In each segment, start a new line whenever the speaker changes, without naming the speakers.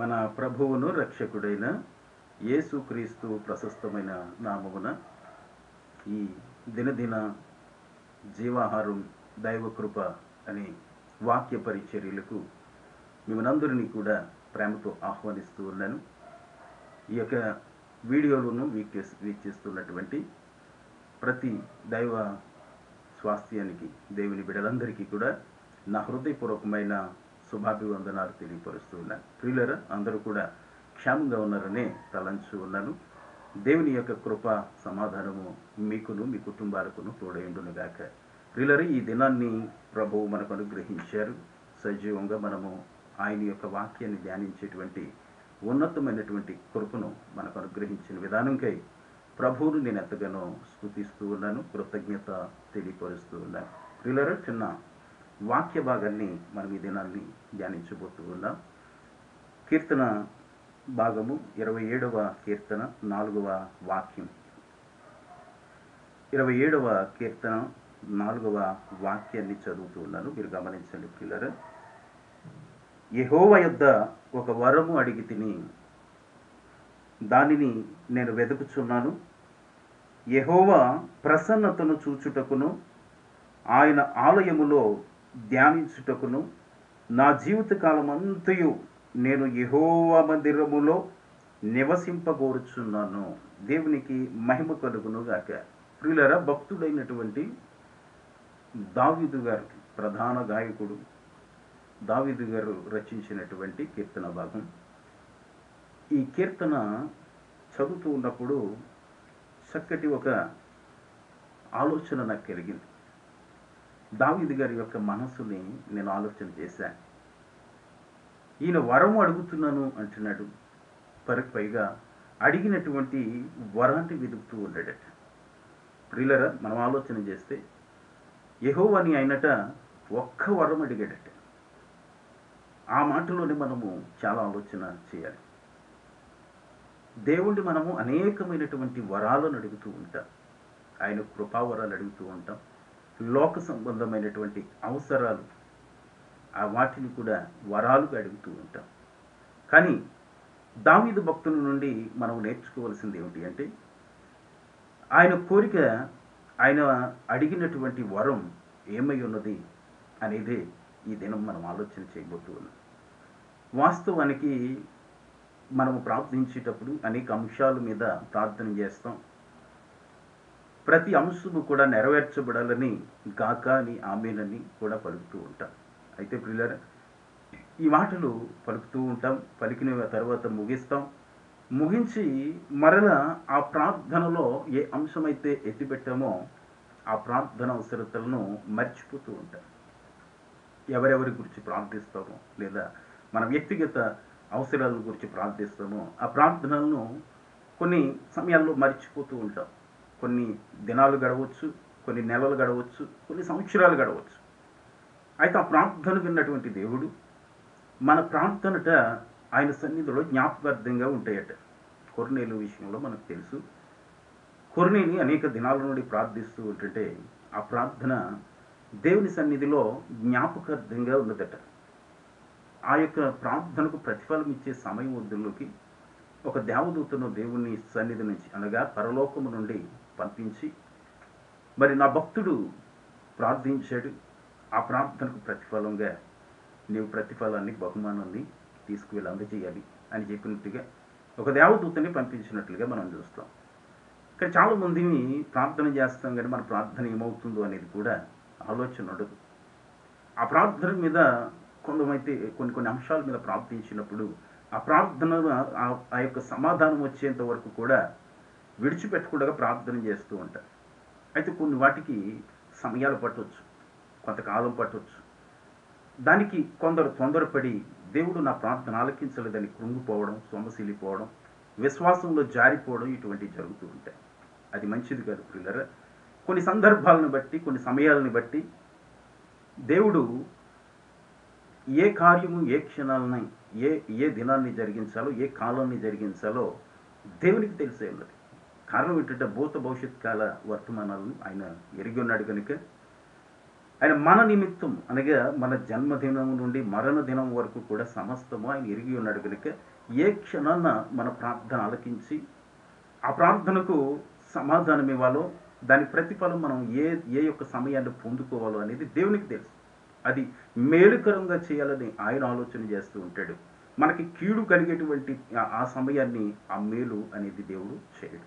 మన ప్రభువును రక్షకుడైన యేసుక్రీస్తు ప్రశస్తమైన నామమున ఈ దినదిన జీవాహారం దైవకృప అనే వాక్య పరిచర్యలకు మిమ్మల్ందరినీ కూడా ప్రేమతో ఆహ్వానిస్తూ ఉన్నాను. ఈ యొక్క వీడియోలను వీక్షిస్తున్నటువంటి ప్రతి దైవ స్వాస్థ్యానికి దేవుని బిడ్డలందరికీ కూడా నా హృదయపూర్వకమైన శుభాభివందనాలు తెలియపరుస్తూ ఉన్నాను. ప్రియులరా, అందరూ కూడా క్షేమంగా ఉన్నారనే తలంచు ఉన్నాను. దేవుని యొక్క కృప సమాధానము మీకును మీ కుటుంబాలకును తోడైండునుగాక. ప్రియులరా, ఈ దినాన్ని ప్రభువు మనకు అనుగ్రహించారు. సజీవంగా మనము ఆయన యొక్క వాక్యాన్ని ధ్యానించేటువంటి ఉన్నతమైనటువంటి కృపను మనకు అనుగ్రహించిన విధానంకై ప్రభువును నేను ఎంతగానో స్తుతిస్తూ ఉన్నాను, కృతజ్ఞత తెలియపరుస్తూ ఉన్నాను. ప్రియులరా, చిన్న వాక్య భాగాన్ని మనం ఈ దినాన్ని ధ్యానించబోతూ ఉన్నాం. కీర్తన భాగము 27వ కీర్తన 4వ వాక్యం. 27వ కీర్తన 4వ వాక్యాన్ని చదువుతూ ఉన్నాను, మీరు గమనించండి. ప్రియులరా, యెహోవా యొద్ద ఒక వరము అడిగి తిని దానిని నేను వెతుకుచున్నాను. యెహోవా ప్రసన్నతను చూచుటకును ఆయన ఆలయములో ధ్యానించుటకును నా జీవితకాలమంతయు నేను యెహోవా మందిరములో నివసింపగోరుచున్నాను. దేవునికి మహిమ కలుగును గాక. ప్రియులరా, భక్తుడైనటువంటి దావీదు గారు, ప్రధాన గాయకుడు దావీదు గారు రచించినటువంటి కీర్తన భాగం. ఈ కీర్తన చదువుతూ ఉన్నప్పుడు చక్కటి ఒక ఆలోచన నాకు కలిగింది. దావీదు గారి యొక్క మనస్సుని నేను ఆలోచన చేశాను. ఈయన వరం అడుగుతున్నాను అంటున్నాడు, పైగా అడిగినటువంటి వరాన్ని వెతుకుతూ ఉన్నాడట. ప్రియులరా, మనం ఆలోచన చేస్తే యెహోవాని అయినట ఒక్క వరం అడిగాడట. ఆ మాటలోనే మనము చాలా ఆలోచన చేయాలి. దేవుణ్ణి మనము అనేకమైనటువంటి వరాలను అడుగుతూ ఉంటాం. ఆయన కృపావరాలు అడుగుతూ ఉంటాం. లోక సంబంధమైనటువంటి అవసరాలు, ఆ వాటిని కూడా వరాలుగా అడుగుతూ ఉంటాం. కానీ దావీదు భక్తుల నుండి మనం నేర్చుకోవాల్సింది ఏమిటి అంటే, ఆయన కోరిక, ఆయన అడిగినటువంటి వరం ఏమై ఉన్నది అనేదే ఈ దినం మనం ఆలోచన చేయబోతూ ఉన్నాం. వాస్తవానికి మనము ప్రార్థించేటప్పుడు అనేక అంశాల మీద ప్రార్థన చేస్తాం. ప్రతి అంశము కూడా నెరవేర్చబడాలని గాక అని, ఆమేనని కూడా పలుకుతూ ఉంటాం. అయితే ప్రియులారా, ఈ మాటలు పలుకుతూ ఉంటాం, పలికిన తర్వాత ముగిస్తాం. ముగించి మరలా ఆ ప్రార్థనలో ఏ అంశమైతే ఎత్తిపెట్టామో ఆ ప్రార్థన అవసరతలను మర్చిపోతూ ఉంటాం. ఎవరెవరి గురించి ప్రార్థిస్తామో, లేదా మన వ్యక్తిగత అవసరాల గురించి ప్రార్థిస్తామో ఆ ప్రార్థనలను కొన్ని సమయాల్లో మర్చిపోతూ ఉంటాం. కొన్ని దినాలు గడవచ్చు, కొన్ని నెలలు గడవచ్చు, కొన్ని సంవత్సరాలు గడవచ్చు. అయితే ఆ ప్రార్థన విన్నటువంటి దేవుడు మన ప్రార్థనట ఆయన సన్నిధిలో జ్ఞాపకార్థంగా ఉంటాయట. కొర్నేలు విషయంలో మనకు తెలుసు. కొర్నేలి అనేక దినాల నుండి ప్రార్థిస్తూ ఉంటుంటే ఆ ప్రార్థన దేవుని సన్నిధిలో జ్ఞాపకార్థంగా ఉన్నదట. ఆ యొక్క ప్రార్థనకు ప్రతిఫలం ఇచ్చే సమయం వద్దుల్లోకి ఒక దేవదూతను దేవుని సన్నిధి నుంచి, అనగా పరలోకము నుండి పంపించి, మరి నా భక్తుడు ప్రార్థించాడు, ఆ ప్రార్థనకు ప్రతిఫలంగా నీవు ప్రతిఫలాన్ని, బహుమానాన్ని తీసుకువెళ్ళి అందజేయాలి అని చెప్పినట్టుగా ఒక దేవదూతని పంపించినట్లుగా మనం చూస్తాం. కానీ చాలామందిని ప్రార్థన చేస్తాం, కానీ మన ప్రార్థన ఏమవుతుందో అనేది కూడా ఆలోచన ఉండదు. ఆ ప్రార్థన మీద కొంతమైతే కొన్ని అంశాల మీద ప్రార్థించినప్పుడు ఆ ప్రార్థన, ఆ యొక్క సమాధానం వచ్చేంత వరకు కూడా విడిచిపెట్టకుండా ప్రార్థన చేస్తూ ఉంటారు. అయితే కొన్ని వాటికి సమయాలు పట్టవచ్చు, కొంతకాలం పట్టవచ్చు. దానికి కొందరు తొందరపడి దేవుడు నా ప్రార్థన ఆలకించలేదని కృంగిపోవడం, సొమ్మసిల్లిపోవడం, విశ్వాసంలో జారిపోవడం, ఇటువంటివి జరుగుతూ ఉంటాయి. అది మంచిది కాదు ప్రియులారా. కొన్ని సందర్భాలను బట్టి, కొన్ని సమయాలను బట్టి దేవుడు ఏ కార్యము, ఏ క్షణాలని, ఏ దినాన్ని జరిగించాలో, ఏ కాలాన్ని జరిగించాలో దేవునికి తెలిసే ఉన్నది. కారణం ఏంటంటే భూత భవిష్యత్ కాల వర్తమానాలను ఆయన ఎరిగి ఉన్నాడు కనుక ఆయన మన నిమిత్తం అనగా మన జన్మదినం నుండి మరణ దినం వరకు కూడా సమస్తము ఆయన ఎరిగి ఉన్నాడు కనుక ఏ క్షణాన మన ప్రార్థన ఆలకించి ఆ ప్రార్థనకు సమాధానం ఇవ్వాలో దాని ప్రతిఫలం మనం ఏ ఏ యొక్క సమయాన్ని పొందుకోవాలో అనేది దేవునికి తెలుసు. అది మేలుకరంగా చేయాలని ఆయన ఆలోచన చేస్తూ ఉంటాడు. మనకి కీడు కలిగేటువంటి ఆ సమయాన్ని ఆ మేలు అనేది దేవుడు చేయడు.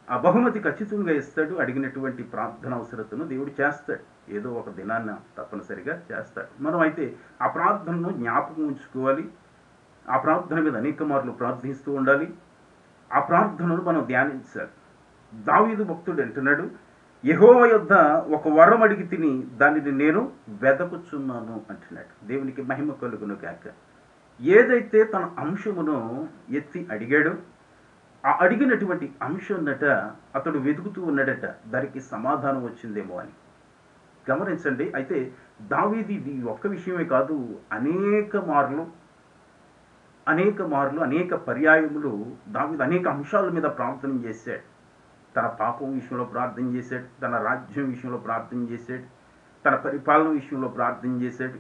ఆ బహుమతి ఖచ్చితంగా ఇస్తాడు. అడిగినటువంటి ప్రార్థన అవసరతను దేవుడు చేస్తాడు. ఏదో ఒక దినాన్న తప్పనిసరిగా చేస్తాడు. మనం అయితే ఆ ప్రార్థనను జ్ఞాపకం ఉంచుకోవాలి. ఆ ప్రార్థన మీద అనేక మార్లు ప్రార్థిస్తూ ఉండాలి. ఆ ప్రార్థనను మనం ధ్యానించాలి. దావీదు భక్తుడు అంటున్నాడు, యెహోవా యొద్ద ఒక వరం అడిగి తిని దానిని నేను వెదకుచున్నాను అంటున్నాడు. దేవునికి మహిమ కలుగును గాక. ఏదైతే తన అంశమును ఎత్తి అడిగాడో ఆ అడిగినటువంటి అంశంనట అతడు వెతుకుతూ ఉన్నాడట, దానికి సమాధానం వచ్చిందేమో అని. గమనించండి. అయితే దావీదు ఇది ఒక్క విషయమే కాదు, అనేక మార్లు అనేక పర్యాయములు దావీదు అనేక అంశాల మీద ప్రార్థన చేశాడు. తన పాపం విషయంలో ప్రార్థన చేశాడు, తన రాజ్యం విషయంలో ప్రార్థన చేశాడు, తన పరిపాలన విషయంలో ప్రార్థన చేశాడు,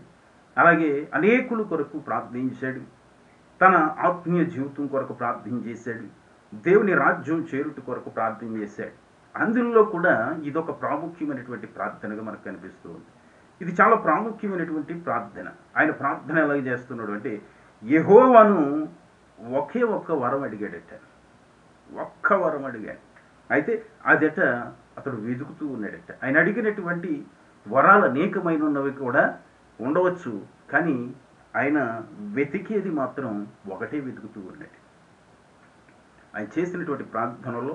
అలాగే అనేకుల కొరకు ప్రార్థించాడు, తన ఆత్మీయ జీవితం కొరకు ప్రార్థన చేశాడు, దేవుని రాజ్యం చేరుట కొరకు ప్రార్థన చేశాడు. అందులో కూడా ఇదొక ప్రాముఖ్యమైనటువంటి ప్రార్థనగా మనకు కనిపిస్తూ ఉంది. ఇది చాలా ప్రాముఖ్యమైనటువంటి ప్రార్థన. ఆయన ప్రార్థన ఎలాగ చేస్తున్నాడు అంటే, యెహోవాను ఒకే ఒక్క వరం అడిగాడట. ఒక్క వరం అడిగాడు. అయితే అదట అతడు వెతుకుతూ ఉన్నాడట. ఆయన అడిగినటువంటి వరాలు అనేకమైనవి కూడా ఉండవచ్చు, కానీ ఆయన వెతికేది మాత్రం ఒకటే వెతుకుతూ ఉన్నాడు. ఆయన చేసినటువంటి ప్రార్థనలో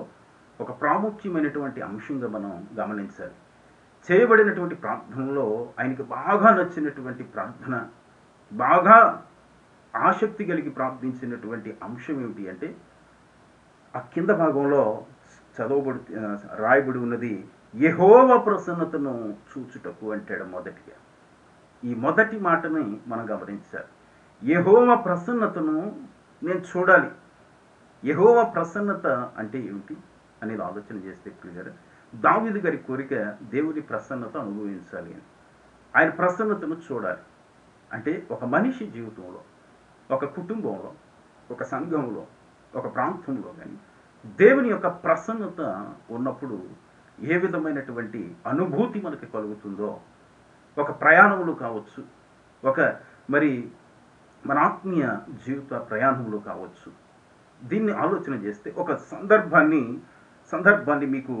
ఒక ప్రాముఖ్యమైనటువంటి అంశంగా మనం గమనించాలి. చేయబడినటువంటి ప్రార్థనలో ఆయనకి బాగా నచ్చినటువంటి ప్రార్థన, బాగా ఆసక్తి కలిగి ప్రార్థించినటువంటి అంశం ఏమిటి అంటే, ఆ కింద భాగంలో రాయబడి ఉన్నది, యెహోవా ప్రసన్నతను చూచుటకు అంటాడు మొదటిగా. ఈ మొదటి మాటని మనం గమనించాలి. యెహోవా ప్రసన్నతను నేను చూడాలి. యెహోవా ప్రసన్నత అంటే ఏమిటి అనేది ఆలోచన చేస్తే క్లియర్. దావీదు గారి కోరిక దేవుని ప్రసన్నత అనుభవించాలి అని. ఆయన ప్రసన్నతను చూడాలి అంటే ఒక మనిషి జీవితంలో, ఒక కుటుంబంలో, ఒక సంఘంలో, ఒక ప్రాంతంలో కానీ దేవుని యొక్క ప్రసన్నత ఉన్నప్పుడు ఏ విధమైనటువంటి అనుభూతి మనకి కలుగుతుందో, ఒక ప్రయాణంలో కావచ్చు, ఒక మన ఆత్మీయ జీవిత ప్రయాణంలో కావచ్చు, దీన్ని ఆలోచన చేస్తే ఒక సందర్భాన్ని మీకు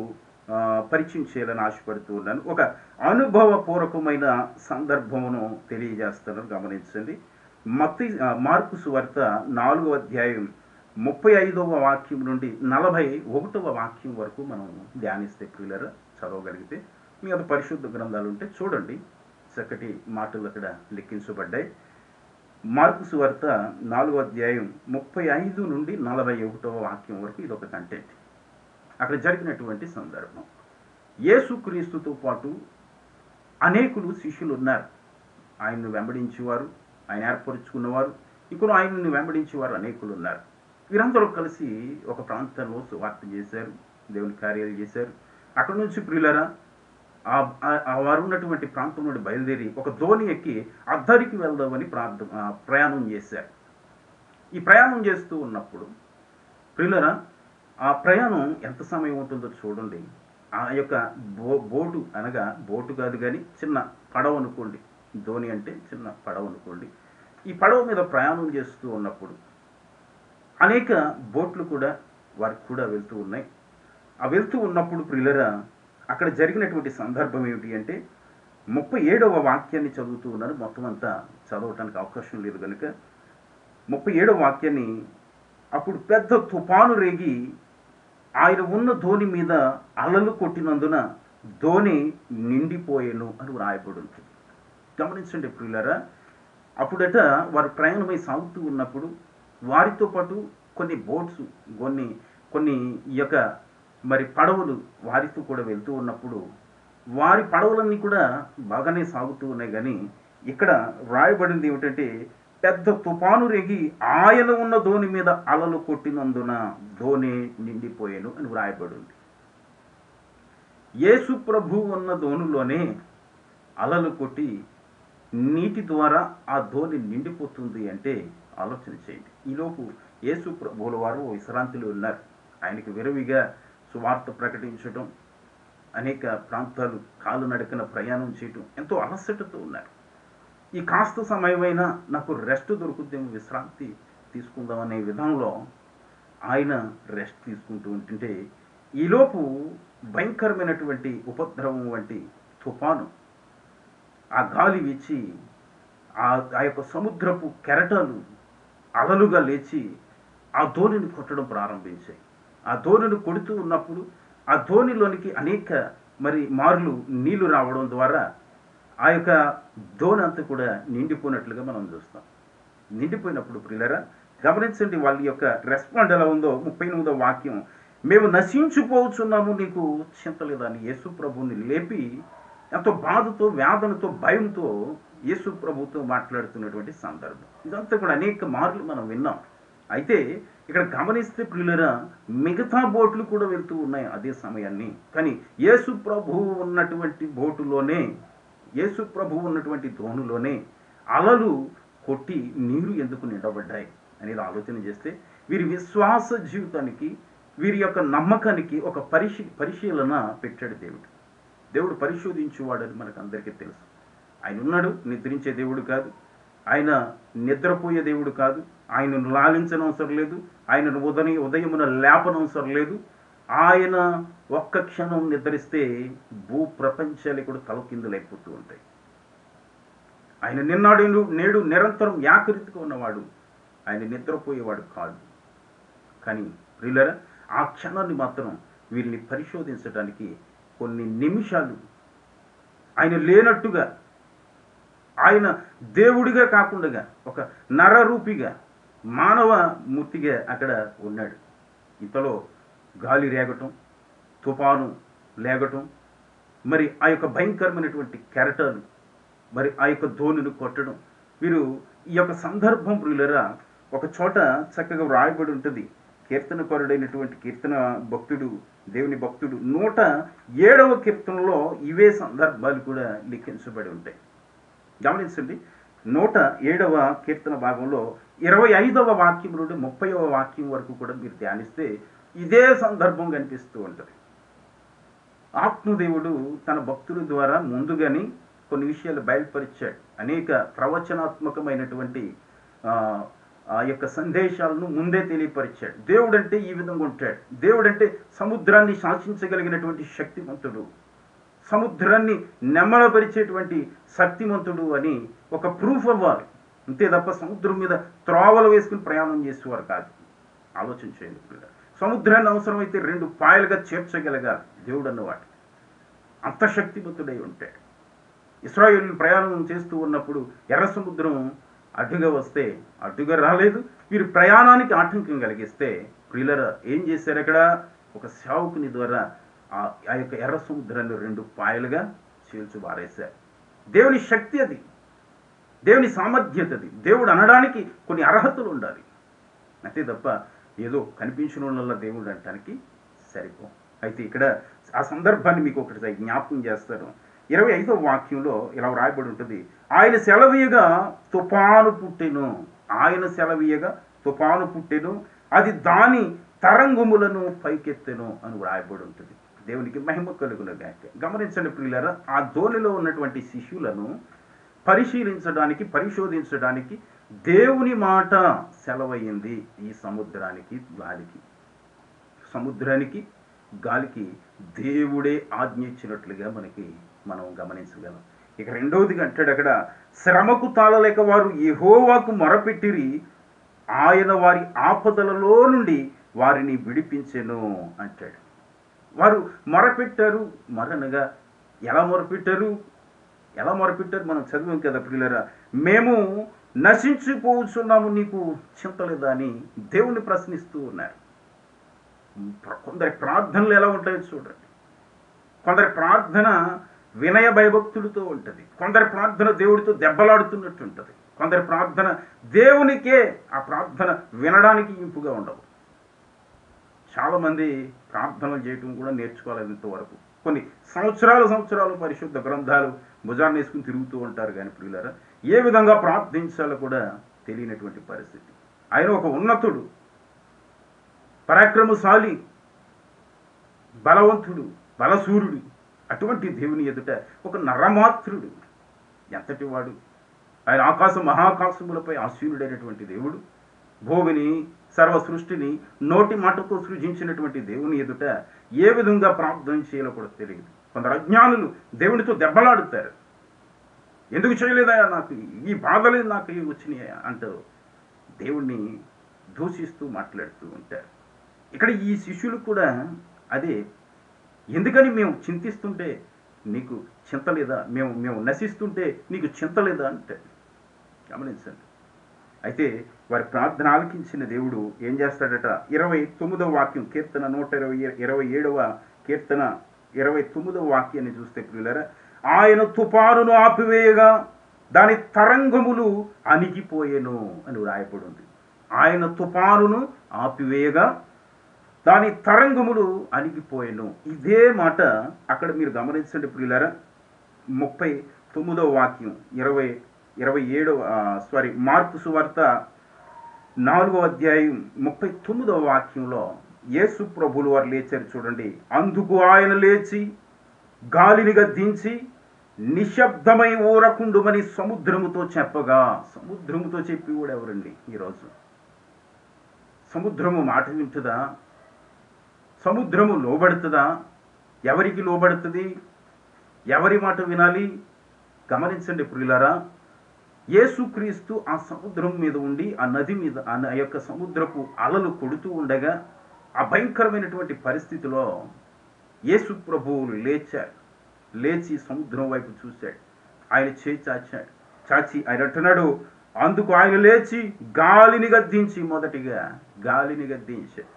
పరిచయం చేయాలని ఆశపడుతూ ఉన్నాను. ఒక అనుభవపూర్వకమైన సందర్భమును తెలియజేస్తాను, గమనించండి. మార్కు సువార్త 4వ అధ్యాయం 35వ వాక్యం నుండి 41వ వాక్యం వరకు మనం ధ్యానిస్తే ప్రియులారా, చదవగలిగితే మీ అది పరిశుద్ధ గ్రంథాలు ఉంటే చూడండి, చక్కటి మాటలు అక్కడ లిఖించబడ్డాయి. మార్కు సువార్త 4వ అధ్యాయం 35 నుండి 41వ వాక్యం వరకు ఇదొక కంటెంట్. అక్కడ జరిగినటువంటి సందర్భం. యేసుక్రీస్తుతో పాటు అనేకులు శిష్యులు ఉన్నారు. ఆయన్ను వెంబడించేవారు, ఆయన ఏర్పరుచుకున్నవారు, ఇంకొక ఆయనను వెంబడించేవారు అనేకులు ఉన్నారు. వీరందరూ కలిసి ఒక ప్రాంతంలో సువార్త చేశారు, దేవుని కార్యాలు చేశారు. అక్కడ నుంచి ప్రియులారా, వారు ఉన్నటువంటి ప్రాంతం నుండి బయలుదేరి ఒక దోణి ఎక్కి అద్దరికి వెళ్దామని ప్రయాణం చేశారు. ఈ ప్రయాణం చేస్తూ ఉన్నప్పుడు ప్రియులారా, ఆ ప్రయాణం ఎంత సమయం ఉంటుందో చూడండి. ఆ యొక్క బోటు అనగా బోటు కాదు కానీ చిన్న పడవ అనుకోండి, దోణి అంటే చిన్న పడవ అనుకోండి. ఈ పడవ మీద ప్రయాణం చేస్తూ ఉన్నప్పుడు అనేక బోట్లు కూడా వారికి కూడా వెళ్తూ ఉన్నాయి. ఆ వెళ్తూ ఉన్నప్పుడు ప్రియులరా, అక్కడ జరిగినటువంటి సందర్భం ఏమిటి అంటే 37వ వాక్యాన్ని చదువుతూ ఉన్నారు. మొత్తం అంతా చదవటానికి అవకాశం లేదు కనుక 37వ వాక్యాన్ని, అప్పుడు పెద్ద తుఫాను రేగి ఆయన ఉన్న దోణి మీద అలలు కొట్టినందున దోణి నిండిపోయేను అని రాయబడి ఉంటుంది. గమనించండి ప్రియులారా, అప్పుడట వారు ప్రయాణమై సాగుతూ ఉన్నప్పుడు వారితో పాటు కొన్ని బోట్స్, కొన్ని ఈ యొక్క పడవలు వారితో కూడా వెళ్తూ ఉన్నప్పుడు వారి పడవలన్నీ కూడా బాగానే సాగుతూ ఉన్నాయి. కానీ ఇక్కడ రాయబడింది ఏమిటంటే, పెద్ద తుఫాను రేగి ఆయన ఉన్న దోణి మీద అలలు కొట్టినందున దోణి నిండిపోయాను అని వ్రాయబడి ఉంది. యేసు ప్రభు ఉన్న దోణిలోనే అలలు కొట్టి నీటి ద్వారా ఆ ధోని నిండిపోతుంది అంటే ఆలోచన చేయండి. ఈలోపు యేసు ప్రభువుల వారు విశ్రాంతిలో ఉన్నారు. ఆయనకి విరవిగా సువార్త ప్రకటించడం, అనేక ప్రాంతాలు కాలు నడకన ప్రయాణం చేయటం, ఎంతో అలసటతో ఉన్నారు. ఈ కాస్త సమయమైనా నాకు రెస్ట్ దొరుకుద్దేమో, విశ్రాంతి తీసుకుందామనే విధంలో ఆయన రెస్ట్ తీసుకుంటూ ఉంటుంటే ఈలోపు భయంకరమైనటువంటి ఉపద్రవం వంటి తుఫాను, ఆ గాలి వీచి ఆ యొక్క సముద్రపు కెరటాలు అలలుగా లేచి ఆ ధోనిని కొట్టడం ప్రారంభించాయి. ఆ ధోనిని కొడుతూ ఉన్నప్పుడు ఆ ధోనిలోనికి అనేక మార్లు నీళ్లు రావడం ద్వారా ఆ యొక్క ధోని అంతా కూడా నిండిపోయినట్లుగా మనం చూస్తాం. నిండిపోయినప్పుడు ప్రియులారా గమనించండి, వాళ్ళ యొక్క రెస్పాండ్ ఎలా ఉందో. 38వ వాక్యం, మేము నశించిపోతున్నాము, నీకు చింత లేదా అని యేసు ప్రభువుని లేపి ఎంతో బాధతో, వేదనతో, భయంతో యేసు ప్రభుతో మాట్లాడుతున్నటువంటి సందర్భం. ఇదంతా కూడా అనేక మార్లు మనం విన్నాం. అయితే ఇక్కడ గమనిస్తే ప్రియులరా, మిగతా బోట్లు కూడా వెళ్తూ ఉన్నాయి అదే సమయాన్ని. కానీ యేసు ప్రభువు ఉన్నటువంటి బోటులోనే, యేసు ప్రభువు ఉన్నటువంటి ధోనిలోనే అలలు కొట్టి నీరు ఎందుకు నిండబడ్డాయి అనేది ఆలోచన చేస్తే వీరి విశ్వాస జీవితానికి, వీరి యొక్క నమ్మకానికి ఒక పరిశీలన పెట్టాడు దేవుడు. దేవుడు పరిశోధించేవాడని మనకు అందరికీ తెలుసు. ఆయన ఉన్నాడు, నిద్రించే దేవుడు కాదు. ఆయన నిద్రపోయే దేవుడు కాదు. ఆయనను లాలించనవసరం లేదు. ఆయనను ఉదయమున లేపనవసరం లేదు. ఆయన ఒక్క క్షణం నిద్రిస్తే భూ ప్రపంచాలు కూడా తలకిందులైపోతూ ఉంటాయి. ఆయన నిన్నాడు నేడు నిరంతరం ఏకరీతిగా ఉన్నవాడు. ఆయన నిద్రపోయేవాడు కాదు. కానీ ప్రియులారా, ఆ క్షణాన్ని మాత్రం వీరిని పరిశోధించడానికి కొన్ని నిమిషాలు ఆయన లేనట్టుగా, ఆయన దేవుడిగా కాకుండా ఒక నరరూపిగా, మానవ మూర్తిగా అక్కడ ఉన్నాడు. ఇంతలో గాలి రేగటం, తుఫాను లేగటం, ఆ యొక్క భయంకరమైనటువంటి కెరటాలు, ఆ యొక్క ధోనిని కొట్టడం. వీరు ఈ యొక్క సందర్భం ప్రియులరా ఒక చోట చక్కగా వ్రాయబడి ఉంటుంది. కీర్తనకారుడైనటువంటి కీర్తన భక్తుడు, దేవుని భక్తుడు 107వ కీర్తనలో ఇవే సందర్భాలు కూడా లిఖించబడి ఉంటాయి. గమనించండి, 107వ కీర్తన భాగంలో 25వ వాక్యం నుండి 30వ వాక్యం వరకు కూడా మీరు ధ్యానిస్తే ఇదే సందర్భం కనిపిస్తూ ఉంటుంది. ఆత్మదేవుడు తన భక్తుల ద్వారా ముందుగాని కొన్ని విషయాలు బయలుపరిచాడు. అనేక ప్రవచనాత్మకమైనటువంటి ఆ యొక్క సందేశాలను ముందే తెలియపరిచాడు. దేవుడంటే ఈ విధంగా ఉంటాడు. దేవుడంటే సముద్రాన్ని శాసించగలిగినటువంటి శక్తిమంతుడు, సముద్రాన్ని నెమ్మలపరిచేటువంటి శక్తిమంతుడు అని ఒక ప్రూఫ్ అవ్వాలి. అంతే తప్ప సముద్రం మీద త్రోవలు వేసుకుని ప్రయాణం చేసేవారు కాదు. ఆలోచన చేయండి. సముద్రాన్ని అవసరమైతే 2 పాయలుగా చేర్చగలగాలి దేవుడు అన్నవాడు. అంత శక్తిమంతుడై ఉంటాడు. ఇశ్రాయేలు ప్రయాణం చేస్తూ ఉన్నప్పుడు ఎర్ర సముద్రం అడ్డుగా వస్తే, అడ్డుగా రాలేదు, వీరు ప్రయాణానికి ఆటంకం కలిగిస్తే ప్రియులరా ఏం చేశారు? అక్కడ ఒక సేవకుని ద్వారా ఆ యొక్క ఎర్ర సముద్రాన్ని 2 పాయలుగా చీల్చి పారేశారు. దేవుని శక్తి అది, దేవుని సామర్థ్యత అది. దేవుడు అనడానికి కొన్ని అర్హతలు ఉండాలి. అంతే తప్ప ఏదో కనిపించిన వాళ్ళ దేవుడు అనటానికి సరిపో. అయితే ఇక్కడ ఆ సందర్భాన్ని మీకు ఒకటి జ్ఞాపకం చేస్తాను. 25వ వాక్యంలో ఇలా వ్రాయబడి ఉంటుంది, ఆయన సెలవీయగా తుఫాను పుట్టెను. ఆయన సెలవీయగా తుఫాను పుట్టెను, అది దాని తరంగములను పైకెత్తెను అని వ్రాయబడి ఉంటుంది. దేవునికి మహిమ కలుగునుగాక. గమనించండి ప్రియులారా, ఆ ధోనిలో ఉన్నటువంటి శిష్యులను పరిశోధించడానికి దేవుని మాట సెలవయ్యింది. ఈ సముద్రానికి గాలికి దేవుడే ఆజ్ఞ ఇచ్చినట్లుగా మనం గమనించగలం. ఇక రెండవదిగా అంటాడు అక్కడ, శ్రమకు తాళలేక వారు యెహోవాకు మొరపెట్టిరి, ఆయన వారి ఆపదలలో నుండి వారిని విడిపించెను అంటాడు. వారు మొరపెట్టారు. మరనగా ఎలా మొరపెట్టారు మనం చదివాం కదా ప్రియులారా. మేము నశించిపోతున్నాము, నీకు చింత లేదా అని దేవుణ్ణి ప్రశ్నిస్తూ ఉన్నారు. కొందరి ప్రార్థనలు ఎలా ఉంటాయో చూడండి. కొందరి ప్రార్థన వినయ భయభక్తులతో ఉంటుంది. కొందరి ప్రార్థన దేవుడితో దెబ్బలాడుతున్నట్టు ఉంటుంది. కొందరి ప్రార్థన దేవునికే ఆ ప్రార్థన వినడానికి ఇంపుగా ఉండవు. చాలామంది ప్రార్థనలు చేయటం కూడా నేర్చుకోలేదు ఇంతవరకు. కొన్ని సంవత్సరాలు పరిశుద్ధ గ్రంథాలు భుజాన్ని వేసుకుని తిరుగుతూ ఉంటారు. కానీ ప్రియులారా, ఏ విధంగా ప్రార్థించాలో కూడా తెలియనటువంటి పరిస్థితి. ఆయన ఒక ఉన్నతుడు, పరాక్రమశాలి, బలవంతుడు, బలసూరుడు. అటువంటి దేవుని ఎదుట ఒక నరమాత్రుడు ఎంతటి వాడు! ఆయన ఆకాశ మహాకాశములపై ఆసీనుడైనటువంటి దేవుడు, భూమిని సర్వ సృష్టిని నోటి మాటతో సృజించినటువంటి దేవుని ఎదుట ఏ విధంగా ప్రార్థన చేయాలో కూడా తెలియదు. కొందరు అజ్ఞానులు దేవునితో దెబ్బలాడుతారు. ఎందుకు చేయలేదా, నాకు ఈ బాధలే నాకు వచ్చినాయా అంటూ దేవుణ్ణి దూషిస్తూ మాట్లాడుతూ ఉంటారు. ఇక్కడ ఈ శిష్యులు కూడా అదే, ఎందుకని మేము చింతిస్తుంటే నీకు చింత లేదా, మేము నశిస్తుంటే నీకు చింత లేదా అంటే గమనించండి. అయితే వారి ప్రార్థన ఆలకించిన దేవుడు ఏం చేస్తాడట? 29వ వాక్యం, కీర్తన 127వ కీర్తన 29వ వాక్యాన్ని చూస్తే ప్రియులారా, ఆయన తుఫానును ఆపివేయగా దాని తరంగములు అణిగిపోయెను అని రాయబడి ఉంది. ఆయన తుఫానును ఆపివేయగా దాని తరంగములు అణిగిపోయెను. ఇదే మాట అక్కడ మీరు గమనించండి ప్రియులారా, 39వ వాక్యం 27వ మార్కు సువార్త 4వ అధ్యాయం 39వ వాక్యంలో యేసు ప్రభువులు వారు లేచారు చూడండి. అందుకు ఆయన లేచి గాలిని గద్దించి నిశ్శబ్దమై ఊరకుండుమని సముద్రముతో చెప్పగా. సముద్రముతో చెప్పి కూడా ఎవరండి ఈరోజు? సముద్రము మాట వింటుందా? సముద్రము లోబడుతుందా? ఎవరికి లోబడుతుంది? ఎవరి మాట వినాలి? గమనించండి ప్రియులారా, యేసుక్రీస్తు ఆ సముద్రం మీద ఉండి, ఆ నది మీద, ఆ యొక్క సముద్రపు అలలు కొడుతూ ఉండగా, ఆ భయంకరమైనటువంటి పరిస్థితిలో యేసు ప్రభువులు లేచి సముద్రం వైపు చూశాడు. ఆయన చేయి చాచి ఆయన అంటున్నాడు, అందుకు ఆయన లేచి గాలిని గద్దించి, మొదటిగా గాలిని గద్దించాడు.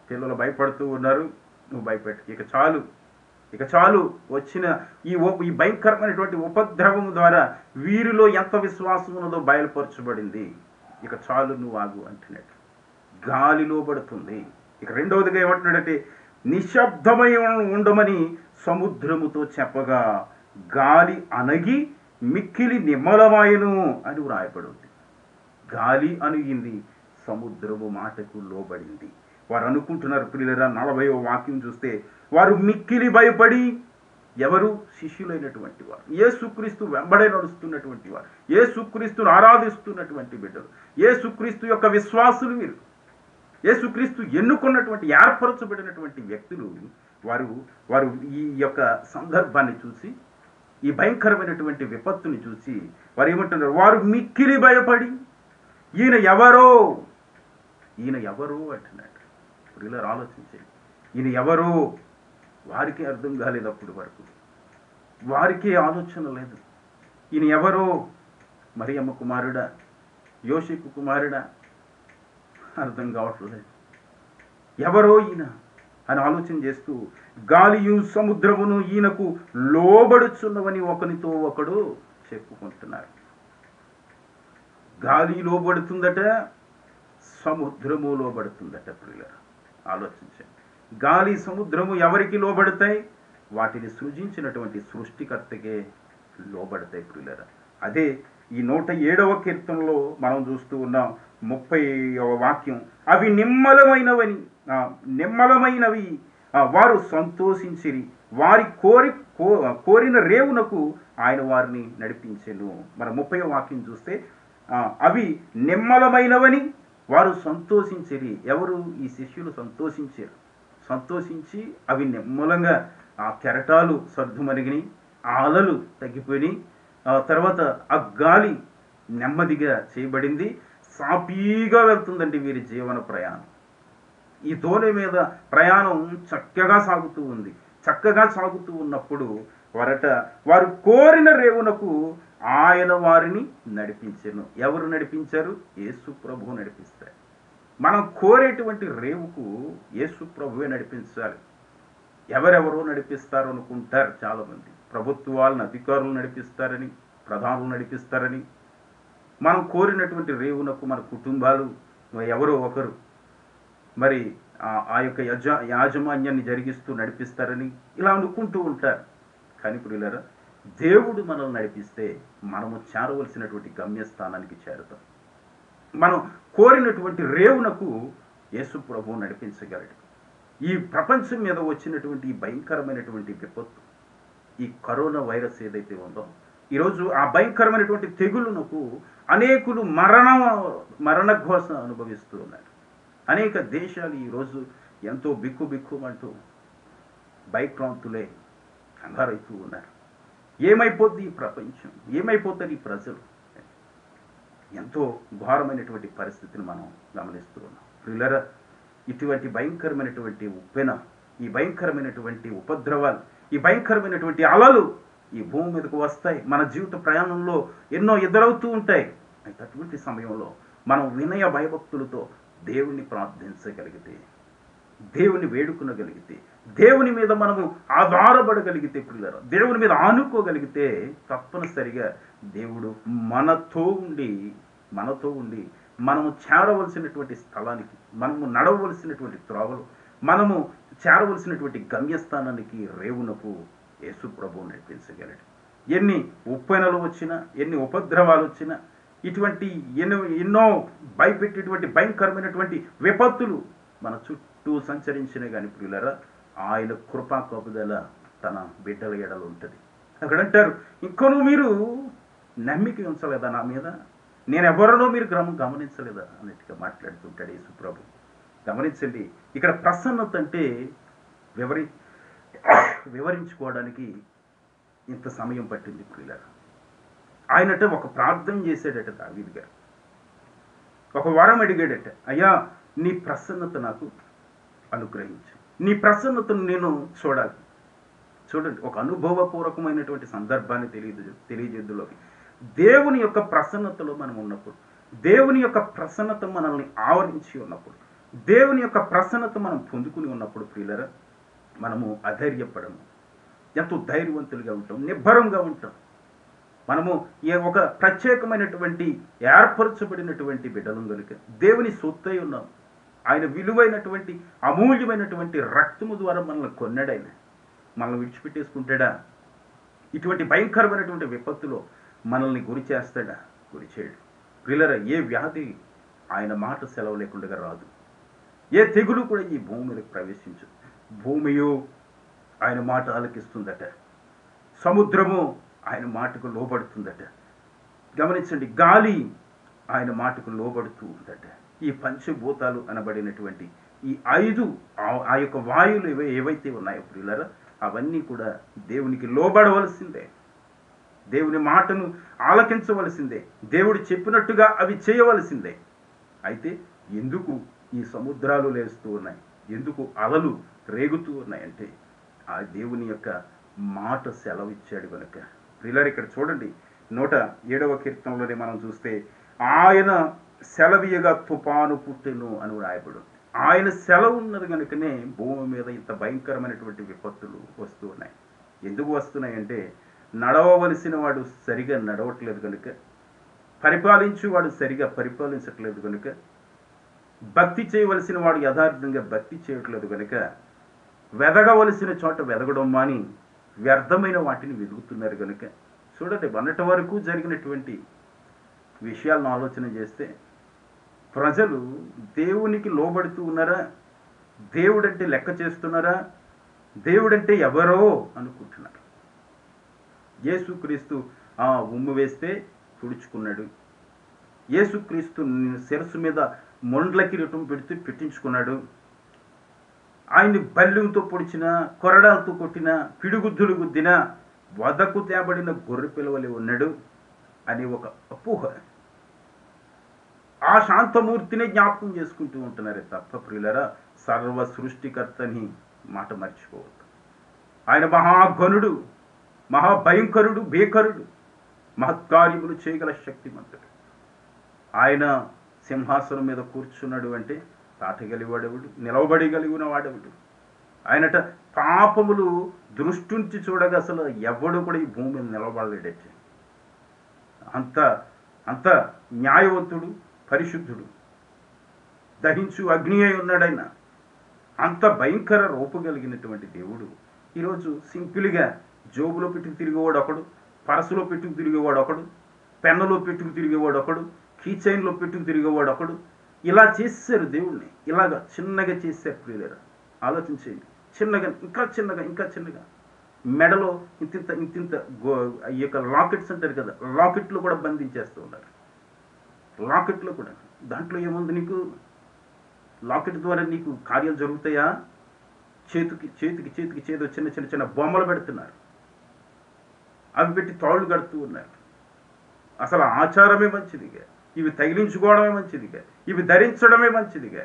పిల్లలు భయపడుతూ ఉన్నారు, నువ్వు భయపెట్టు, ఇక చాలు వచ్చిన ఈ భయంకరమైనటువంటి ఉపద్రవము ద్వారా వీరిలో ఎంత విశ్వాసం ఉన్నదో బయలుపరచబడింది. ఇక చాలు, నువ్వు ఆగు అంటున్నాడు. గాలి లోబడుతుంది. ఇక రెండవదిగా ఏమంటున్నాడంటే, నిశ్శబ్దమై ఉండమని సముద్రముతో చెప్పగా గాలి అనగి మిక్కిలి నిమ్మలమాయను అని వ్రాయబడి ఉంది. గాలి అణిగింది, సముద్రము మాటకు లోబడింది. వారు అనుకుంటున్నారు ప్రియులారా, 40వ వాక్యం చూస్తే, వారు మిక్కిలి భయపడి, ఎవరు? శిష్యులైనటువంటి వారు, యేసుక్రీస్తు వెంబడే నడుస్తున్నటువంటి వారు, యేసుక్రీస్తును ఆరాధిస్తున్నటువంటి బిడ్డలు, యేసుక్రీస్తు యొక్క విశ్వాసులు వీరు, యేసుక్రీస్తు ఎన్నుకున్నటువంటి ఏర్పరచబడినటువంటి వ్యక్తులు. వారు ఈ యొక్క సందర్భాన్ని చూసి, ఈ భయంకరమైనటువంటి విపత్తుని చూసి వారు ఏమంటున్నారు? వారు మిక్కిలి భయపడి, ఈయన ఎవరో అంటున్నాడు. ఇలా ఆలోచించండి, ఈయన ఎవరో వారికి అర్థం కాలేదు. అప్పుడు వరకు వారికి ఆలోచన లేదు. ఈయన ఎవరో, మరియమ్మ కుమారుడా, యోసేపు కుమారుడా, అర్థం కావట్లేదు. ఎవరో ఈయన అని ఆలోచన చేస్తూ, గాలియు సముద్రమును ఈయనకు లోబడుచున్నవని ఒకనితో ఒకడు చెప్పుకుంటున్నారు. గాలి లోబడుతుందట, సముద్రము లోబడుతుందట. ప్రియులారా ఆలోచించండి, గాలి సముద్రము ఎవరికి లోబడతాయి? వాటిని సృజించినటువంటి సృష్టికర్తకే లోబడతాయి ప్రియులారా. అదే ఈ 107వ కీర్తనలో మనం చూస్తూ ఉన్నాం, 30వ వాక్యం, అవి నిమ్మలమైనవి వారు సంతోషించిరి, వారి కోరిన రేవునకు ఆయన వారిని నడిపించెను. మన 30వ వాక్యం చూస్తే, అవి నిమ్మలమైనవని వారు సంతోషించిరి. ఎవరు? ఈ శిష్యులు సంతోషించారు. సంతోషించి అవి నిమ్మలంగా ఆ కెరటాలు సర్దుమరిగిని, ఆ అలలు తగ్గిపోయినాయి. తర్వాత ఆ గాలి నెమ్మదిగా చేయబడింది. సాఫీగా వెళ్తుందండి వీరి జీవన ప్రయాణం. ఈ దోణి మీద ప్రయాణం చక్కగా సాగుతూ ఉంది. చక్కగా సాగుతూ ఉన్నప్పుడు వారు కోరిన రేవునకు ఆయన వారిని నడిపించెను. ఎవరు నడిపించారు? యేసు ప్రభువు నడిపిస్తారు. మనం కోరేటువంటి రేవుకు యేసు ప్రభువే నడిపించాలి. ఎవరెవరో నడిపిస్తారు అనుకుంటారు చాలామంది. ప్రభుత్వాలను, అధికారులు నడిపిస్తారని, ప్రధానులు నడిపిస్తారని. మనం కోరినటువంటి రేవునకు మన కుటుంబాలు ఎవరో ఒకరు మరి ఆ యొక్క యాజమాన్యాన్ని జరిగిస్తూ నడిపిస్తారని ఇలా అనుకుంటూ ఉంటారు. కానీ ప్రియులారా, దేవుడు మనల్ని నడిపిస్తే మనము చేరవలసినటువంటి గమ్యస్థానానికి చేరుతాం. మనం కోరినటువంటి రేవునకు యేసు ప్రభువు నడిపించగలడు. ఈ ప్రపంచం మీద వచ్చినటువంటి ఈ భయంకరమైనటువంటి విపత్తు, ఈ కరోనా వైరస్ ఏదైతే ఉందో, ఈరోజు ఆ భయంకరమైనటువంటి తెగులునకు అనేకులు మరణఘోష అనుభవిస్తూ ఉన్నారు. అనేక దేశాలు ఈరోజు ఎంతో బిక్కుమంటూ భయక్రాంతులే కంగారైతూ ఉన్నారు. ఏమైపోద్ది ఈ ప్రపంచం, ఏమైపోతుంది ఈ ప్రజలు? ఎంతో ఘోరమైనటువంటి పరిస్థితిని మనం గమనిస్తూ ఉన్నాం. ప్రియులారా, ఇటువంటి భయంకరమైనటువంటి ఉప్పెన, ఈ భయంకరమైనటువంటి ఉపద్రవాలు, ఈ భయంకరమైనటువంటి అలలు ఈ భూమి మీదకు వస్తాయి. మన జీవిత ప్రయాణంలో ఎన్నో ఎదురవుతూ ఉంటాయి. అయితే అటువంటి సమయంలో మనం వినయ భయభక్తులతో దేవుణ్ణి ప్రార్థించగలిగితే, దేవుని వేడుకునగలిగితే, దేవుని మీద మనము ఆధారపడగలిగితే, పిల్లలు దేవుని మీద ఆనుకోగలిగితే తప్పనిసరిగా దేవుడు మనతో ఉండి మనము చేరవలసినటువంటి స్థలానికి, మనము నడవలసినటువంటి త్రోవలు, మనము చేరవలసినటువంటి గమ్యస్థానానికి, రేవునకు యేసు ప్రభువు నడిపించగలడు. ఎన్ని ఉప్పెనలు వచ్చినా, ఎన్ని ఉపద్రవాలు వచ్చినా, ఇటువంటి ఎన్నో భయపెట్టేటువంటి భయంకరమైనటువంటి విపత్తులు మన చుట్టూ సంచరించిన కానీ ప్రియులారా, ఆయన కృపా కాపుదల తన బిడ్డల ఎడలు ఉంటుంది. అక్కడ అంటారు, ఇంకొను మీరు నమ్మిక ఉంచలేదా నా మీద, నేను ఎవరినో మీరు గమనించలేదా అన్నట్టుగా మాట్లాడుతుంటాడు యేసు ప్రభు. గమనించండి, ఇక్కడ ప్రసన్నత అంటే వివరించుకోవడానికి ఇంత సమయం పట్టింది ప్రియులారా. ఆయనట ఒక ప్రార్థన చేశాడట దావీదు గారు, ఒక వరం అడిగాడట, అయ్యా నీ ప్రసన్నత నాకు అనుగ్రహించు, నీ ప్రసన్నతను నేను చూడాలి. చూడండి, ఒక అనుభవపూర్వకమైనటువంటి సందర్భాన్ని తెలియజేద్దులోకి దేవుని యొక్క ప్రసన్నతలో మనం ఉన్నప్పుడు, దేవుని యొక్క ప్రసన్నత మనల్ని ఆవరించి ఉన్నప్పుడు, దేవుని యొక్క ప్రసన్నత మనం పొందుకుని ఉన్నప్పుడు ప్రియులారా, మనము అధైర్యపడము, ఎంతో ధైర్యవంతులుగా ఉంటాం, నిబ్బరంగా ఉంటాం. మనము ఒక ప్రత్యేకమైనటువంటి ఏర్పరచబడినటువంటి బిడ్డలం కనుక దేవుని సొత్తై ఉన్నాం. ఆయన విలువైనటువంటి అమూల్యమైనటువంటి రక్తము ద్వారా మనల్ని కొన్నాడైన, మనల్ని విడిచిపెట్టేసుకుంటాడా? ఇటువంటి భయంకరమైనటువంటి విపత్తులో మనల్ని గురి చేస్తాడా? గురి చేయడు. ప్రియులారా, ఏ వ్యాధి ఆయన మాట సెలవు లేకుండా రాదు. ఏ తెగులు కూడా ఈ భూమి మీదకి ప్రవేశించదు. భూమియు ఆయన మాట ఆలకిస్తుందట, సముద్రము ఆయన మాటకు లోబడుతుందట. గమనించండి, గాలి ఆయన మాటకు లోబడుతూ ఉందట. ఈ పంచభూతాలు అనబడినటువంటి ఈ 5 ఆ యొక్క వాయువులు ఏవైతే ఉన్నాయో ప్రియులారా, అవన్నీ కూడా దేవునికి లోబడవలసిందే, దేవుని మాటను ఆలకించవలసిందే, దేవుడు చెప్పినట్టుగా అవి చేయవలసిందే. అయితే ఎందుకు ఈ సముద్రాలు లేస్తూ ఉన్నాయి, ఎందుకు అలలు రేగుతూ ఉన్నాయంటే ఆ దేవుని యొక్క మాట సెలవిచ్చాడు కనుక. ప్రియులారా, ఇక్కడ చూడండి, 107వ కీర్తనలోనే మనం చూస్తే, ఆయన సెలవీయగా తుఫాను పుట్టెను అని రాయబడు. ఆయన సెలవు ఉన్నది కనుకనే భూమి మీద ఇంత భయంకరమైనటువంటి విపత్తులు వస్తూ ఉన్నాయి. ఎందుకు వస్తున్నాయంటే, నడవవలసిన వాడు సరిగా నడవట్లేదు కనుక, పరిపాలించేవాడు సరిగా పరిపాలించట్లేదు కనుక, భక్తి చేయవలసిన వాడు యథార్థంగా భక్తి చేయట్లేదు కనుక, వెదగవలసిన చోట వెదగడం మాని వ్యర్థమైన వాటిని వెదుగుతున్నారు కనుక. చూడండి, మొన్నటి వరకు జరిగినటువంటి విషయాలను ఆలోచన చేస్తే ప్రజలు దేవునికి లోబడుతూ ఉన్నారా, దేవుడంటే లెక్క చేస్తున్నారా, దేవుడంటే ఎవరో అనుకుంటున్నారు. యేసుక్రీస్తు ఉమ్ము వేస్తే తుడుచుకున్నాడు, యేసుక్రీస్తు శిరస్సు మీద మొండ్ల కిరీటం పెట్టించుకున్నాడు, ఆయన్ని బల్యంతో పొడిచిన, కొరడాలతో కొట్టిన, పిడుగుద్దులు గుద్దిన, వదకు తేబడిన గొర్రె పిల్లవలే ఉన్నాడు అని ఒక అపోహ. ఆ శాంతమూర్తిని జ్ఞాపకం చేసుకుంటూ ఉంటున్నారే తప్ప ప్రియులారా, సర్వ సృష్టికర్తని మాట మర్చిపోవద్దు. ఆయన మహాఘనుడు, మహాభయంకరుడు, భీకరుడు, మహత్కార్యములు చేయగల శక్తిమంతుడు. ఆయన సింహాసనం మీద కూర్చున్నాడు అంటే తాటగలివాడెవడు, నిలవబడిగలిగిన వాడెవడు? ఆయనట పాపములు దృష్టించి చూడగా అసలు ఎవడు కూడా ఈ భూమి మీద నిలబడలేడట. అంత న్యాయవంతుడు, పరిశుద్ధుడు, దహించు అగ్ని అయి ఉన్నాడు. అంత భయంకర రూపు కలిగినటువంటి దేవుడు ఈరోజు సింపుల్గా జోబులో పెట్టుకు తిరిగేవాడు ఒకడు, పరసులో పెట్టుకు తిరిగేవాడు ఒకడు, పెన్నులో పెట్టుకు తిరిగేవాడు ఒకడు, కీచైన్లో పెట్టుకు తిరిగేవాడు ఒకడు. ఇలా చేశారు దేవుణ్ణి, ఇలాగా చిన్నగా చేశారు ప్రియులారా. ఆలోచించేయండి. చిన్నగా, ఇంకా చిన్నగా, ఇంకా చిన్నగా మెడలో ఇంతింత ఇంతింత ఈ యొక్క లాకెట్స్ అంటారు కదా, లాకెట్లు కూడా బంధించేస్తూ ఉన్నారు. లాకెట్లో కూడా, దాంట్లో ఏముంది నీకు? లాకెట్ ద్వారా నీకు కార్యాలు జరుగుతాయా? చేతికి చేతికి చేతికి చేతి చిన్న చిన్న చిన్న బొమ్మలు పెడుతున్నారు, అవి పెట్టి తాళ్ళు కడుతూ ఉన్నారు. అసలు ఆచారమే మంచిదిగా, ఇవి తగిలించుకోవడమే మంచిదిగా, ఇవి ధరించడమే మంచిదిగా.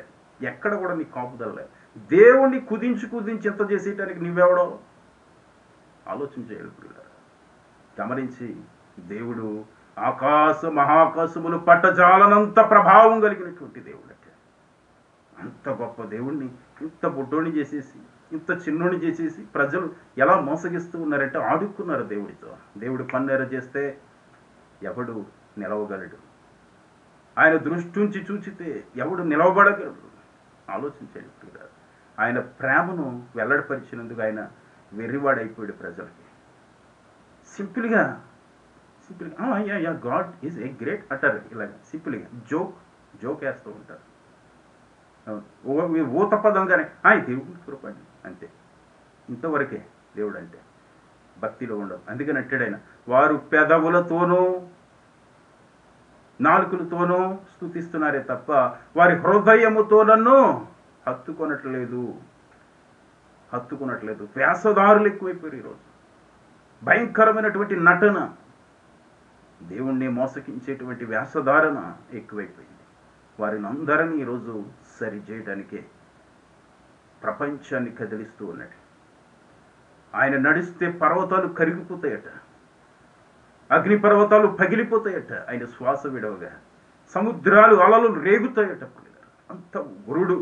ఎక్కడ కూడా నీ కాపుదలే. దేవుణ్ణి కుదించి ఇంత చేసేయటానికి నువ్వెవడో ఆలోచన చేయాలి. గమనించి, దేవుడు మహాకాశములు పట్టజాలనంత ప్రభావం కలిగినటువంటి దేవుడు అంటే, అంత గొప్ప దేవుణ్ణి ఇంత బుడ్డోని చేసేసి, ఇంత చిన్నోని చేసేసి ప్రజలు ఎలా మోసగిస్తూ ఉన్నారంటే ఆడుకున్నారు దేవుడితో. దేవుడు పన్నెర చేస్తే ఎవడు నిలవగలడు? ఆయన దృష్టి ఉంచి చూచితే ఎవడు నిలవబడగలడు? ఆలోచించండి. ఆయన ప్రేమను వెల్లడిపరిచినందుకు ఆయన వెర్రివాడైపోయాడు ప్రజలకి. సింపుల్గా గాడ్ ఈజ్ ఏ గ్రేట్ అంటారు. ఇలాగ సింపుల్గా జోక్ వేస్తూ ఉంటారు. ఊత పదంగానే దేవుడి కృపండి అంతే. ఇంతవరకే దేవుడు అంటే. భక్తిలో ఉండవు. అందుకని అంటాడు ఆయన, వారు పెదవులతోనూ నాలుకలతోనూ స్తుతిస్తున్నారే తప్ప వారి హృదయముతో నన్ను హత్తుకొనట్లేదు. వేషధారులు ఎక్కువైపోయారు ఈరోజు. భయంకరమైనటువంటి నటన, దేవుణ్ణి మోసగించేటువంటి వేషధారణ ఎక్కువైపోయింది. వారిని అందరినీ ఈరోజు సరి చేయడానికే ప్రపంచాన్ని కదిలిస్తూ ఉన్నాడు. ఆయన నడిస్తే పర్వతాలు కరిగిపోతాయట, అగ్ని పర్వతాలు పగిలిపోతాయట ఆయన శ్వాస విడవగా, సముద్రాలు అలలు రేగుతాయట. అంత ఉగ్రుడు,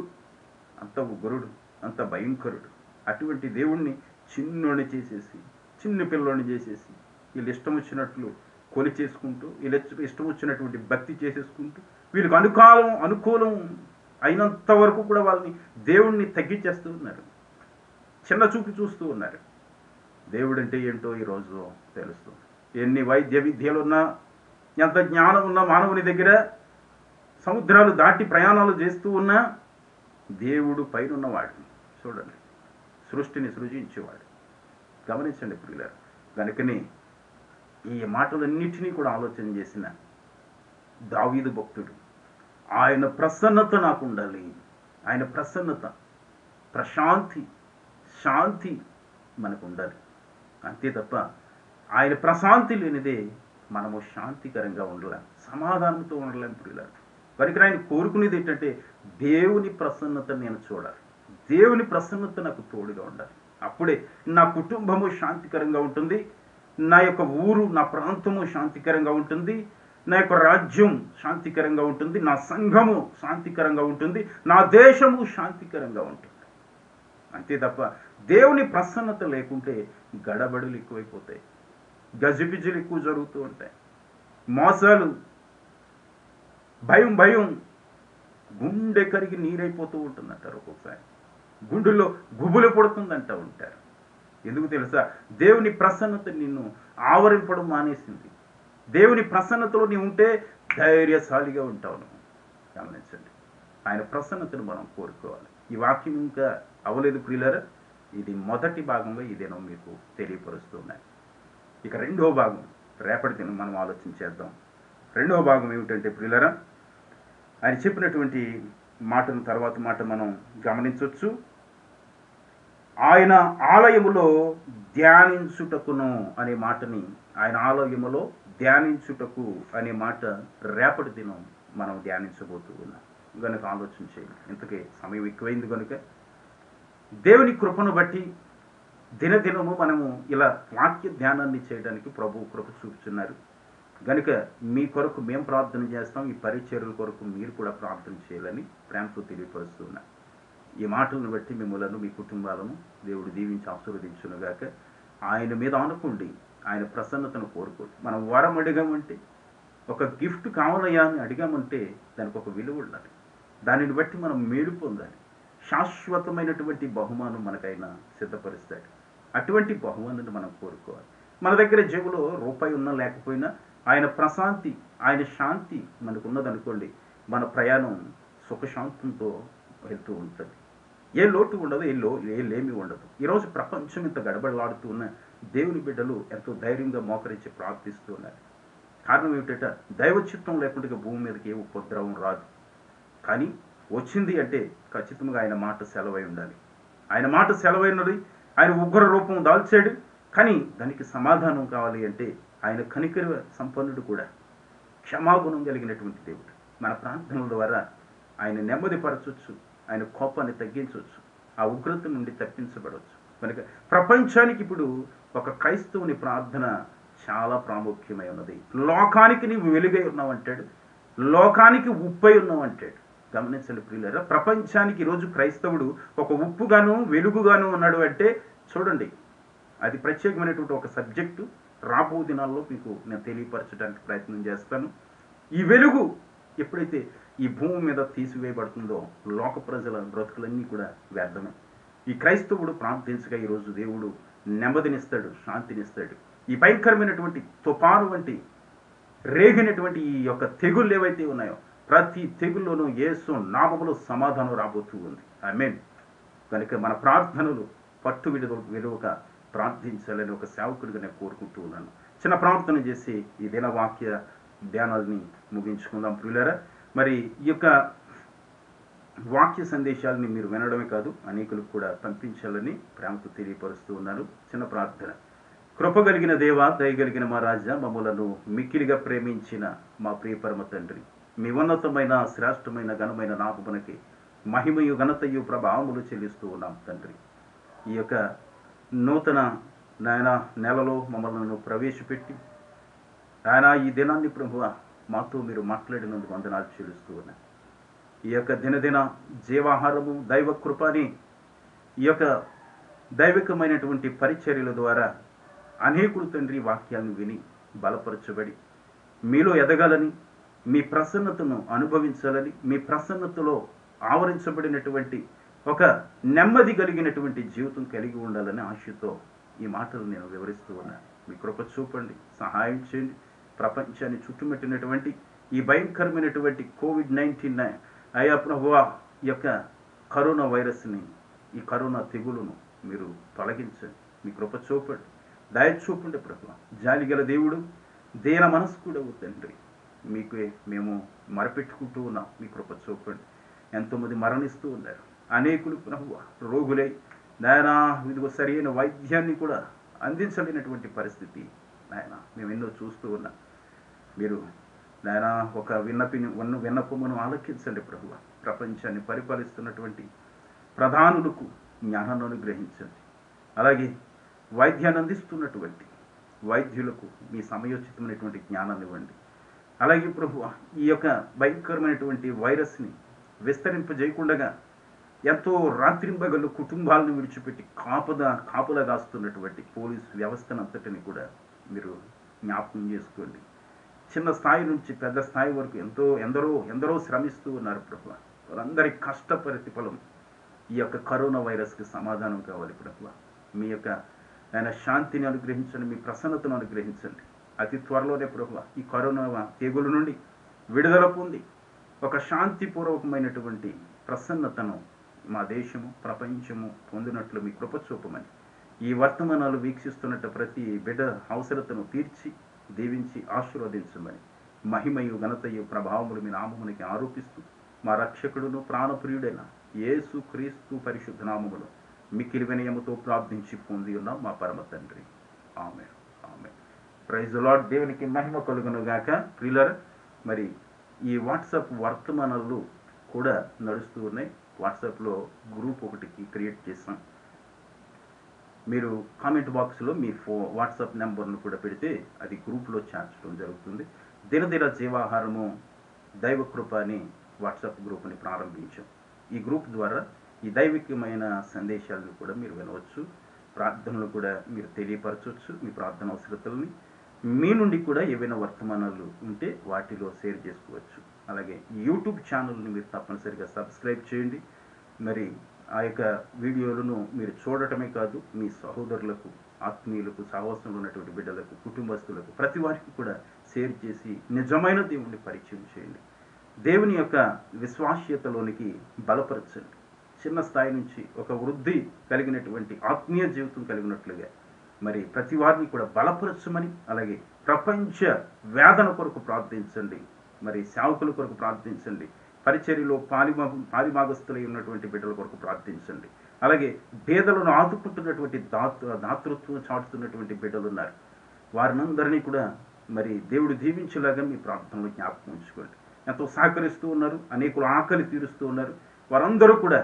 అంత భయంకరుడు. అటువంటి దేవుణ్ణి చిన్నోని చేసేసి, చిన్న పిల్లోని చేసేసి, వీళ్ళు ఇష్టం వచ్చినట్లు కొలి చేసుకుంటూ, వీళ్ళు ఇష్టం వచ్చినటువంటి భక్తి చేసేసుకుంటూ, వీళ్ళకి అనుకూలం అయినంత వరకు కూడా వాళ్ళని దేవుణ్ణి తగ్గించేస్తూ ఉన్నారు, చిన్న చూపు చూస్తూ ఉన్నారు. దేవుడు అంటే ఏంటో ఈరోజు తెలుస్తుంది. ఎన్ని వైద్య విద్యలున్నా, ఎంత జ్ఞానం ఉన్నా మానవుని దగ్గర, సముద్రాలు దాటి ప్రయాణాలు చేస్తూ ఉన్నా, దేవుడు పైనున్నవాడు. చూడండి, సృష్టిని సృజించేవాడు. గమనించండి ప్రియులారా. కనుకనే ఈ మాటలన్నిటినీ కూడా ఆలోచన చేసిన దావీదు భక్తుడు, ఆయన ప్రసన్నత నాకు ఉండాలి, ఆయన ప్రసన్నత, శాంతి మనకు ఉండాలి. అంతే తప్ప ఆయన ప్రశాంతి లేనిదే మనము శాంతికరంగా ఉండలేం, సమాధానంతో ఉండలేం ప్రియులారా. కనుక ఆయన కోరుకునేది ఏంటంటే, దేవుని ప్రసన్నత నేను చూడాలి, దేవుని ప్రసన్నత నాకు తోడుగా ఉండాలి. అప్పుడే నా కుటుంబము శాంతికరంగా ఉంటుంది, నా యొక్క ఊరు, నా ప్రాంతము శాంతికరంగా ఉంటుంది, నా యొక్క రాజ్యం శాంతికరంగా ఉంటుంది, నా సంఘము శాంతికరంగా ఉంటుంది, నా దేశము శాంతికరంగా ఉంటుంది. అంతే తప్ప దేవుని ప్రసన్నత లేకుంటే గడబడులు ఎక్కువైపోతాయి, గజిబిజులు ఎక్కువ జరుగుతూ ఉంటాయి, మోసాలు, భయం, గుండె కరిగి నీరైపోతూ ఉంటుందంటారు. ఒక్కొక్కసారి గుండెల్లో గుబులు పడుతుందంటూ ఉంటారు. ఎందుకు తెలుసా? దేవుని ప్రసన్నత నిన్ను ఆవరింపడం మానేసింది. దేవుని ప్రసన్నతలో నీవు ఉంటే ధైర్యశాలిగా ఉంటావు. గమనించండి, ఆయన ప్రసన్నతను మనం కోరుకోవాలి. ఈ వాక్యం ఇంకా అవలేదు ప్రియులారా. ఇది మొదటి భాగంలో ఇదేనో మీకు తెలియపరుస్తున్నాయి. ఇక రెండవ భాగం రేపటి దినం మనం ఆలోచించేద్దాం. రెండవ భాగం ఏమిటంటే ప్రియులారా, ఆయన చెప్పినటువంటి మాటను తర్వాత మాట మనం గమనించవచ్చు. ఆయన ఆలయములో ధ్యానించుటకును అనే మాటని, ఆయన ఆలయములో ధ్యానించుటకు అనే మాట రేపటి దినం మనం ధ్యానించబోతూ ఉన్నాం. కనుక ఆలోచన చేయండి. ఇంతకీ సమయం ఎక్కువైంది కనుక దేవుని కృపను బట్టి దినదినము మనము ఇలా వాక్య ధ్యానాన్ని చేయడానికి ప్రభు కృప చూపుతున్నారు. కనుక మీ కొరకు మేము ప్రార్థన చేస్తాం, ఈ పరిచర్యల కొరకు మీరు కూడా ప్రార్థన చేయాలని ప్రేమతో తెలియపరుస్తున్నా. ఈ మాటలను బట్టి మిమ్మలను, మీ కుటుంబాలను దేవుడు దీవించి ఆశీర్వదించునుగాక. ఆయన మీద ఆనుకోండి, ఆయన ప్రసన్నతను కోరుకోండి. మనం వరం అడిగామంటే, ఒక గిఫ్ట్ కావాలయ్యా అని అడిగామంటే దానికి ఒక విలువ ఉండాలి, దానిని బట్టి మనం మేలు పొందాలి. శాశ్వతమైనటువంటి బహుమానం మనకైనా సిద్ధపరుస్తాడు. అటువంటి బహుమానాన్ని మనం కోరుకోవాలి. మన దగ్గర జేబులో రూపాయి ఉన్నా లేకపోయినా ఆయన ప్రశాంతి, ఆయన శాంతి మనకు ఉన్నదనుకోండి, మన ప్రయాణం సుఖశాంతంతో వెళ్తూ ఉంటుంది. ఏ లోటు ఉండదు, ఏ లేమి ఉండదు. ఈరోజు ప్రపంచం ఇంత గడబడలాడుతూ ఉన్న దేవుని బిడ్డలు ఎంతో ధైర్యంగా మోకరించి ప్రార్థిస్తూ ఉన్నారు. కారణం ఏమిటంట, దైవ చిత్తం లేకుండా భూమి మీదకి ఏ ఉపద్రవం రాదు. కానీ వచ్చింది అంటే ఖచ్చితంగా ఆయన మాట సెలవై ఉండాలి. ఆయన మాట సెలవైనది, ఆయన ఉగ్ర రూపం దాల్చాడు. కానీ దానికి సమాధానం కావాలి అంటే ఆయన కనికర సంపన్నుడు కూడా, క్షమాగుణం కలిగినటువంటి దేవుడు. మన ప్రార్థనల ద్వారా ఆయన నెమ్మదిపరచవచ్చు, ఆయన కోపాన్ని తగ్గించవచ్చు, ఆ ఉగ్రత నుండి తప్పించబడవచ్చు. కనుక ప్రపంచానికి ఇప్పుడు ఒక క్రైస్తవుని ప్రార్థన చాలా ప్రాముఖ్యమై ఉన్నది. లోకానికి నీవు వెలుగై ఉన్నావంటాడు, లోకానికి ఉప్పై ఉన్నావంటాడు. గమనించండి ప్రియులారా, ప్రపంచానికి ఈరోజు క్రైస్తవుడు ఒక ఉప్పుగాను వెలుగుగాను ఉన్నాడు అంటే చూడండి, అది ప్రత్యేకమైనటువంటి ఒక సబ్జెక్టు. రాబో దినాల్లో మీకు నేను తెలియపరచడానికి ప్రయత్నం చేస్తాను. ఈ వెలుగు ఎప్పుడైతే ఈ భూమి మీద తీసివేయబడుతుందో లోక ప్రజల బ్రతుకులన్నీ కూడా వ్యర్థమే. ఈ క్రైస్తవుడు ప్రార్థించగా ఈరోజు దేవుడు నెమ్మదినిస్తాడు, శాంతినిస్తాడు. ఈ భయంకరమైనటువంటి తుఫాను వంటి రేగినటువంటి ఈ యొక్క తెగుళ్ళు ఏవైతే ఉన్నాయో ప్రతి తెగుల్లోనూ యేసు నామములో సమాధానం రాబోతూ ఉంది. ఆమేన్. కనుక మన ప్రార్థనలు పట్టు విలువక ప్రార్థించాలని ఒక సేవకుడిగా నేను కోరుకుంటూ ఉన్నాను. చిన్న ప్రార్థన చేసి ఈ దిన వాక్య ధ్యానాలని ముగించుకుందాం ప్రియులారా. మరి ఈ యొక్క వాక్య సందేశాలని మీరు వినడమే కాదు, అనేకులకు కూడా పంపించాలని ప్రేమతో తెలియపరుస్తూ ఉన్నాను. చిన్న ప్రార్థన. కృపగలిగిన దేవ, దయగలిగిన మా రాజా, మమ్మలను మిక్కిలిగా ప్రేమించిన మా ప్రియ పరమ తండ్రి, మీ ఉన్నతమైన శ్రేష్టమైన ఘనమైన నామమునకి మహిమయు ఘనతయు ప్రభావములు చెల్లిస్తూ ఉన్నాం తండ్రి. ఈ యొక్క నూతన నాయన నెలలో మమ్మల్ని ప్రవేశపెట్టి ఆయన ఈ దినాన్ని ప్రభువ మాతో మీరు మాట్లాడినందుకు వందనాలు చెల్లిస్తూ ఉన్నాను. ఈ యొక్క దినదిన జీవాహారము దైవ కృపని ఈ యొక్క దైవికమైనటువంటి పరిచర్యల ద్వారా అనేకులు తండ్రి వాక్యాలను విని బలపరచబడి మీలో ఎదగాలని, మీ ప్రసన్నతను అనుభవించాలని, మీ ప్రసన్నతలో ఆవరించబడినటువంటి ఒక నెమ్మది కలిగినటువంటి జీవితం కలిగి ఉండాలని ఆశతో ఈ మాటలు నేను వివరిస్తూ ఉన్నాను. మీ కృప చూపండి, సహాయం చేయండి. ప్రపంచాన్ని చుట్టుముట్టినటువంటి ఈ భయంకరమైనటువంటి కోవిడ్-19 అయ్యా ప్రభువా, ఈ యొక్క కరోనా వైరస్ని, ఈ కరోనా తెగులును మీరు తొలగించండి. మీ కృప చూపండి, దయ చూపండి ప్రభువా. జాలిగల దేవుడు, దీన మనస్కుడవు తండ్రి, మీకే మేము మరపెట్టుకుంటూ ఉన్నాం. మీ కృప చూపండి. ఎంతోమంది మరణిస్తూ ఉన్నారు. అనేకులు ప్రభువా రోగులై నాయన ఇదిగో సరైన వైద్యాన్ని కూడా అందించలేనటువంటి పరిస్థితి నాయన మేము ఎన్నో చూస్తూ ఉన్నాం. మీరు నాయన ఒక విన్నపమును ఆలకించండి ప్రభువ. ప్రపంచాన్ని పరిపాలిస్తున్నటువంటి ప్రధానులకు జ్ఞానాన్ని అనుగ్రహించండి. అలాగే వైద్యాన్ని అందిస్తున్నటువంటి వైద్యులకు మీ సమయోచితమైనటువంటి జ్ఞానాన్ని ఇవ్వండి. అలాగే ప్రభువ, ఈ యొక్క భయంకరమైనటువంటి వైరస్ని విస్తరింపజేయకుండా ఎంతో రాత్రింబగళ్ళు కుటుంబాలను విడిచిపెట్టి కాపులా కాస్తున్నటువంటి పోలీసు వ్యవస్థనంతటిని కూడా మీరు జ్ఞాపకం చేసుకోండి. చిన్న స్థాయి నుంచి పెద్ద స్థాయి వరకు ఎందరో శ్రమిస్తూ ఉన్నారు ప్రభువ. వారందరి కష్ట ప్రతిఫలం ఈ యొక్క కరోనా వైరస్కి సమాధానం కావాలి ప్రభువ. మీ యొక్క ఆయన శాంతిని అనుగ్రహించండి, మీ ప్రసన్నతను అనుగ్రహించండి. అతి త్వరలోనే ప్రభువ ఈ కరోనా తెగులు నుండి విడుదల పొంది ఒక శాంతిపూర్వకమైనటువంటి ప్రసన్నతను మా దేశము ప్రపంచము పొందినట్లు మీ కృప చూపమని, ఈ వర్తమానాలు వీక్షిస్తున్నట్టు ప్రతి బిడ్డ అవసరతను తీర్చి దీవించి ఆశీర్వదించమని, మహిమయు ఘనతయు ప్రభావములు మీ నామమునికి ఆరోపిస్తూ మా రక్షకుడును ప్రాణప్రియుడైన యేసు క్రీస్తు పరిశుద్ధ నామములో మిక్కిలి వినయముతో ప్రార్థించి పొంది ఉన్నాం మా పరమ తండ్రి. Amen. Amen. Praise the lord. దేవునికి మహిమ కలుగును గాక. ప్రియులారా, మరి ఈ వాట్సాప్ వర్తమానాలు కూడా నడుస్తూ ఉన్నాయి. వాట్సాప్లో గ్రూప్ ఒకటి క్రియేట్ చేసాం. మీరు కామెంట్ బాక్స్లో మీ వాట్సాప్ నెంబర్ను కూడా పెడితే అది గ్రూప్లో చేర్చడం జరుగుతుంది. దినదిన జీవాహారము దైవ కృప అని వాట్సాప్ గ్రూప్ని ప్రారంభించాం. ఈ గ్రూప్ ద్వారా ఈ దైవికమైన సందేశాలను కూడా మీరు వినవచ్చు, ప్రార్థనలు కూడా మీరు తెలియపరచవచ్చు. మీ ప్రార్థన అవసరతలని మీ నుండి కూడా ఏవైనా వర్తమానాలు ఉంటే వాటిలో షేర్ చేసుకోవచ్చు. అలాగే యూట్యూబ్ ఛానల్ని మీరు తప్పనిసరిగా సబ్స్క్రైబ్ చేయండి. మరి ఆ యొక్క వీడియోలను మీరు చూడటమే కాదు, మీ సహోదరులకు, ఆత్మీయులకు, సహవాసంలో ఉన్నటువంటి బిడ్డలకు, కుటుంబస్తులకు, ప్రతి వారికి కూడా షేర్ చేసి నిజమైన దేవుణ్ణి పరిచయం చేయండి. దేవుని యొక్క విశ్వాస్యతలోనికి బలపరచండి. చిన్న స్థాయి నుంచి ఒక వృద్ధి కలిగినటువంటి ఆత్మీయ జీవితం కలిగినట్లుగా మరి ప్రతి వారిని కూడా బలపరచమని, అలాగే ప్రపంచ వేదన కొరకు ప్రార్థించండి, మరి సేవకుల కొరకు ప్రార్థించండి, పరిచర్యలో పాలిభాగస్తులై ఉన్నటువంటి బిడ్డల కొరకు ప్రార్థించండి. అలాగే పేదలను ఆదుకుంటున్నటువంటి దాతృత్వం చాటుతున్నటువంటి బిడ్డలు ఉన్నారు. వారినందరినీ కూడా మరి దేవుడు దీవించేలాగా మీ ప్రార్థనలో జ్ఞాపకం ఉంచుకోండి. ఎంతో సహకరిస్తూ ఉన్నారు, అనేకులు ఆకలి తీరుస్తూ ఉన్నారు. వారందరూ కూడా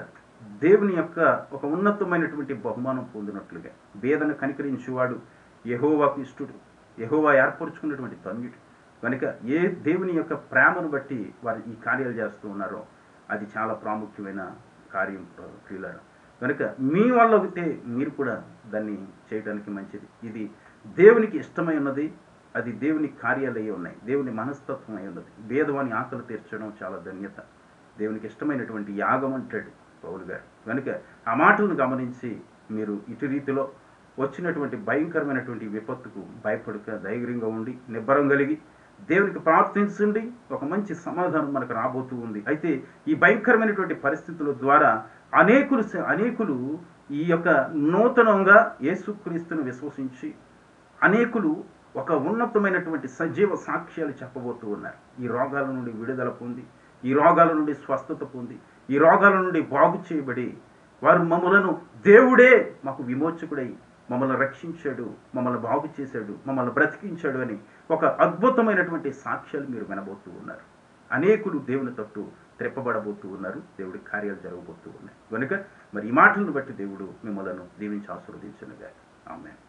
దేవుని యొక్క ఒక ఉన్నతమైనటువంటి బహుమానం పొందినట్లుగా, బేదను కనికరించేవాడు యెహోవాకు ఇష్టుడు, యెహోవా ఏర్పరచుకున్నటువంటి ధన్యుడు కనుక ఏ దేవుని యొక్క ప్రేమను బట్టి వారు ఈ కార్యాలు చేస్తూ ఉన్నారో అది చాలా ప్రాముఖ్యమైన కార్యం ప్రియులారా. కనుక మీ వల్ల అయితే మీరు కూడా దాన్ని చేయడానికి మంచిది. ఇది దేవునికి ఇష్టమై ఉన్నది, అది దేవుని కార్యాలు అయి ఉన్నాయి, దేవుని మనస్తత్వం అయి ఉన్నది. భేదవాని ఆకలి తీర్చడం చాలా ధన్యత, దేవునికి ఇష్టమైనటువంటి యాగం అంటాడు పౌలు గారు. కనుక ఆ మాటలను గమనించి మీరు ఇటు రీతిలో వచ్చినటువంటి భయంకరమైనటువంటి విపత్తుకు భయపడక ధైర్యంగా ఉండి నిబ్బరం కలిగి దేవునికి ప్రార్థించండి. ఒక మంచి సమాధానం మనకు రాబోతూ ఉంది. అయితే ఈ భయంకరమైనటువంటి పరిస్థితుల ద్వారా అనేకులు ఈ యొక్క నూతనంగా యేసుక్రీస్తును విశ్వసించి అనేకులు ఒక ఉన్నతమైనటువంటి సజీవ సాక్ష్యాలు చెప్పబోతూ ఉన్నారు. ఈ రోగాల నుండి విడుదల పొంది, ఈ రోగాల నుండి స్వస్థత పొంది, ఈ రోగాల నుండి బాగు చేయబడి వారు మమ్మలను దేవుడే మాకు విమోచకుడై మమ్మల్ని రక్షించాడు, మమ్మల్ని బాగు చేశాడు, మమ్మల్ని బ్రతికించాడు అని ఒక అద్భుతమైనటువంటి సాక్ష్యాలు మీరు వినబోతూ ఉన్నారు. అనేకులు దేవుని తట్టు త్రెప్పబడబోతూ ఉన్నారు. దేవుడి కార్యాలు జరగబోతూ ఉన్నాయి. కనుక మరి ఈ మాటలను బట్టి దేవుడు మిమ్మలను దీవించి ఆశీర్వదించునుగాక. ఆమేన్.